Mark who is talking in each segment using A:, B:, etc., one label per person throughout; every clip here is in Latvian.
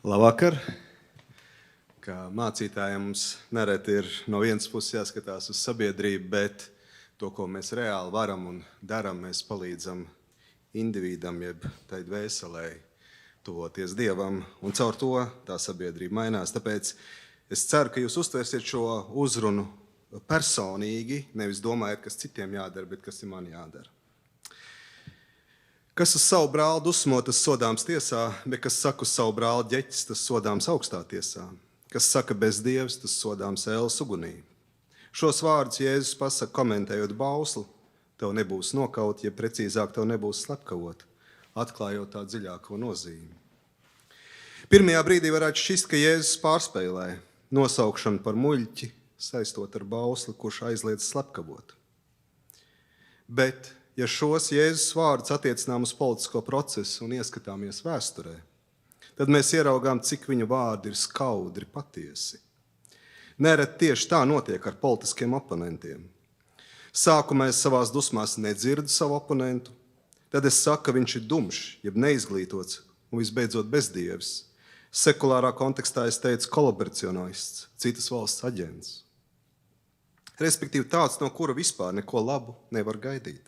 A: Labvakar! Kā mācītājiem mums nereti ir no vienas puses jāskatās uz sabiedrību, bet to, ko mēs reāli varam un daram, mēs palīdzam individam, jeb tai dvēselē tuvoties Dievam, un caur to tā sabiedrība mainās. Tāpēc es ceru, ka jūs uztversiet šo uzrunu personīgi, nevis domājat, kas citiem jādara, bet kas ir man jādara. Kas uz savu brāli dusmo, tas sodāms tiesā, bet kas saka uz savu brāli ģeķis, tas sodāms augstā tiesā. Kas saka bez Dievs, tas sodāms ēles ugunī. Šos vārdus Jēzus pasaka komentējot bauslu, tev nebūs nokaut, ja precīzāk tev nebūs slepkavot, atklājot tā dziļāko nozīmi. Pirmajā brīdī varētu šķist, ka Jēzus pārspēlē nosaukšanu par muļķi, saistot ar bausli, kurš aizliedz slepkavot. Bet ja šos Jēzus vārdus attiecinām uz politisko procesu un ieskatāmies vēsturē, tad mēs ieraugām, cik viņu vārdi ir skaudri patiesi. Nereti tieši tā notiek ar politiskiem oponentiem. Sākumā es savās dusmās nedzirdu savu oponentu, tad es saku, ka viņš ir dumšs, jeb neizglītots un visbeidzot bezdievs. Sekulārā kontekstā es teicu kolaboracionists, citas valsts aģents. Respektīvi tāds, no kura vispār neko labu nevar gaidīt.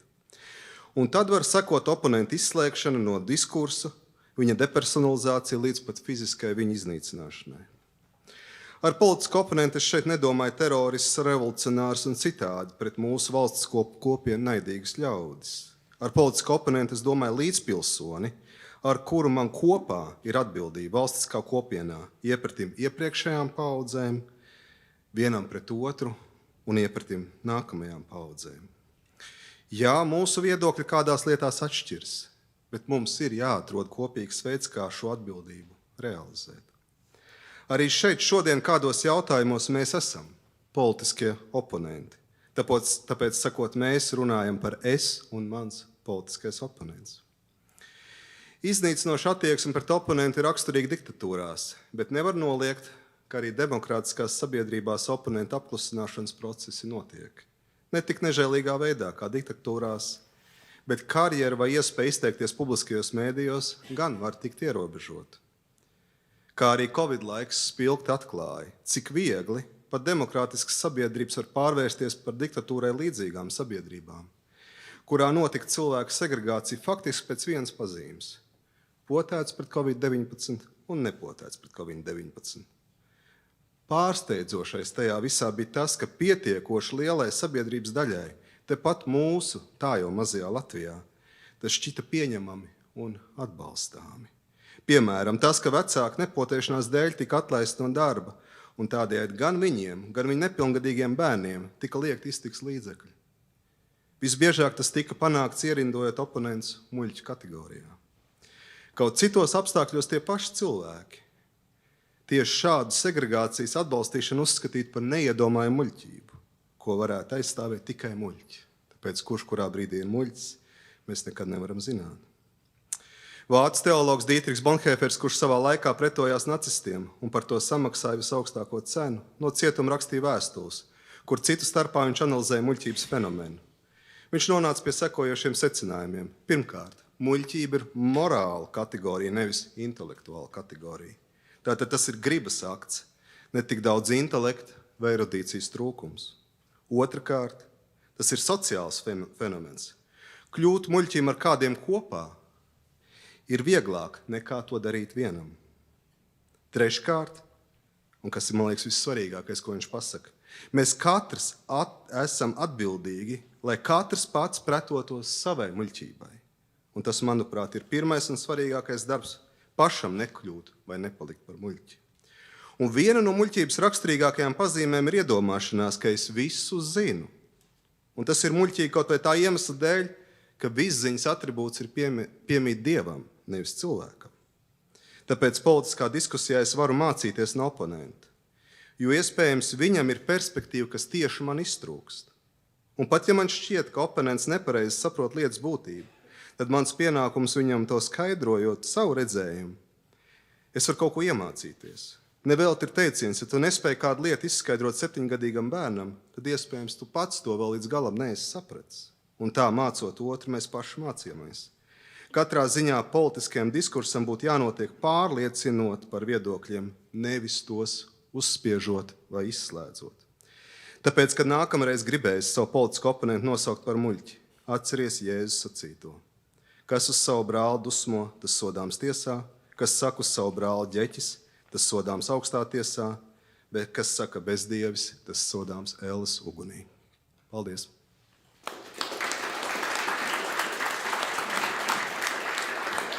A: Un tad var sekot oponentu izslēgšana no diskursa, viņa depersonalizācija līdz pat fiziskai viņa iznīcināšanai. Ar politisku oponentu es šeit nedomāju terorists, revolucionārs un citādi pret mūsu valsts kopienu naidīgus ļaudis. Ar politisku oponentu es domāju līdzpilsoni, ar kuru man kopā ir atbildība valstiskā kopienā iepratim iepriekšējām paudzēm, vienam pret otru un iepratim nākamajām paudzēm. Jā, mūsu viedokļi kādās lietās atšķirs, bet mums ir jāatrod kopīgs veids, kā šo atbildību realizēt. Arī šeit šodien kādos jautājumos mēs esam politiskie oponenti. Tāpēc sakot, mēs runājam par es un mans politiskais oponents. Iznīcinoša attieksme pret oponentu ir raksturīga diktatūrās, bet nevar noliegt, ka arī demokrātiskās sabiedrībās oponentu apklusināšanas procesi notiek. Ne tik nežēlīgā veidā, kā diktatūrās, bet karjera vai iespēja izteikties publiskajos mēdījos gan var tikt ierobežot. Kā arī Covid laiks spilgti atklāja, cik viegli pat demokrātiskas sabiedrības var pārvērsties par diktatūrai līdzīgām sabiedrībām, kurā notika cilvēku segregācija faktiski pēc vienas pazīmes – potēts pret Covid-19 un nepotēts pret Covid-19. Pārsteidzošais tajā visā bija tas, ka pietiekoši lielai sabiedrības daļai, tepat mūsu, tā jau mazajā Latvijā, tas šķita pieņemami un atbalstāmi. Piemēram, tas, ka vecāki nepotēšanās dēļ tika atlaisti no darba, un tādējādi gan viņiem, gan viņu nepilngadīgiem bērniem tika liekti iztikas līdzekļi. Visbiežāk tas tika panākts ierindojot oponents muļķu kategorijā. Kaut citos apstākļos tie paši cilvēki tieši šādu segregācijas atbalstīšanu uzskatīt par neiedomājumu muļķību, ko varētu aizstāvēt tikai muļķi. Tāpēc kurš kurā brīdī ir muļķis, mēs nekad nevaram zināt. Vācu teologs Dietrichs Bonhoeffers, kurš savā laikā pretojās nacistiem un par to samaksāja visaugstāko cenu, no cietuma rakstīja vēstules, kur citu starpā viņš analizēja muļķības fenomenu. Viņš nonāca pie sekojošiem secinājumiem. Pirmkārt, muļķība ir morāla kategorija, nevis intelektuāla kategorija. Tātad tas ir gribas akts, ne tik daudz intelekta vai erudīcijas trūkums. Otrakārt, tas ir sociāls fenomens. Kļūt muļķim ar kādiem kopā ir vieglāk nekā to darīt vienam. Treškārt, un kas ir, man liekas, vissvarīgākais, ko viņš pasaka, mēs katrs esam atbildīgi, lai katrs pats pretotos savai muļķībai. Un tas, manuprāt, ir pirmais un svarīgākais darbs pašam nekļūt vai nepalikt par muļķi. Un viena no muļķības raksturīgākajām pazīmēm ir iedomāšanās, ka es visu zinu. Un tas ir muļķīgi kaut vai tā iemesla dēļ, ka visziņas atribūts ir piemīt Dievam, nevis cilvēkam. Tāpēc politiskā diskusijā es varu mācīties no oponenta, jo iespējams viņam ir perspektīva, kas tieši man iztrūkst. Un pat ja man šķiet, ka oponents nepareizi saprot lietas būtību, tad mans pienākums viņam to skaidrojot savu redzējumu, es varu kaut ko iemācīties. Nevēlt ir teiciens, ja tu nespēji kādu lietu izskaidrot 7-gadīgam bērnam, tad iespējams tu pats to vēl līdz galam neesi sapratis. Un tā mācot otru, mēs paši mācījāmies. Katrā ziņā politiskajam diskursam būtu jānotiek pārliecinot par viedokļiem, nevis tos uzspiežot vai izslēdzot. Tāpēc, kad nākamreiz gribēs savu politisko oponentu nosaukt par muļķi, atceries Jēzus sacīto. Kas uz savu brāli dusmo, tas sodāms tiesā, kas saka uz savu brāli ģeķis, tas sodāms augstā tiesā, bet kas saka bezdievis, tas sodāms elles ugunī. Paldies!